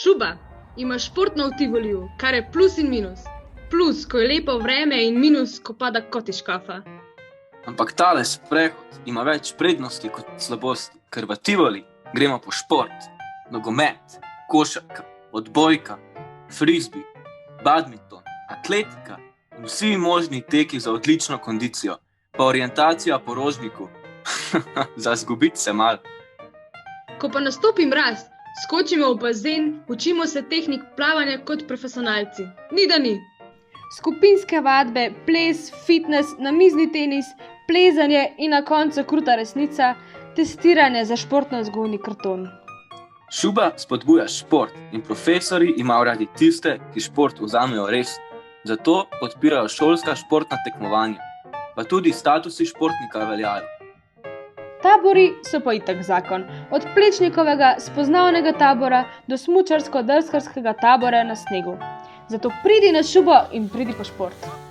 Šuba, imaš športno v Tivoliju, kar je plus in minus. Plus, ko je lepo vreme in minus, ko pada kot iz škafa. Ampak tale sprehod ima več prednosti kot slabosti, ker v Tivoli gremo po šport, nogomet, košarka, odbojka, frisbee, badminton, atletika in vsi možni teki za odlično kondicijo, pa orientacija po Rožniku. Za zgubiti se malo. Ko pa nastopi mraz, skočimo v bazen, učimo se tehnik plavanja kot profesionalci. Ni da ni. Skupinske vadbe, ples, fitness, namizni tenis, plezanje in na koncu kruta resnica, testiranje za športno vzgojni karton. Šuba spodbuja šport in profesorji imajo radi tiste, ki šport vzamejo resno. Zato podpirajo šolska športna tekmovanja, pa tudi statusi športnika veljajo. Tabori so pa itak zakon, od Plečnikovega spoznavnega tabora do smučarsko-deskarskega tabora na snegu. Zato pridi na Šubo in pridi po šport.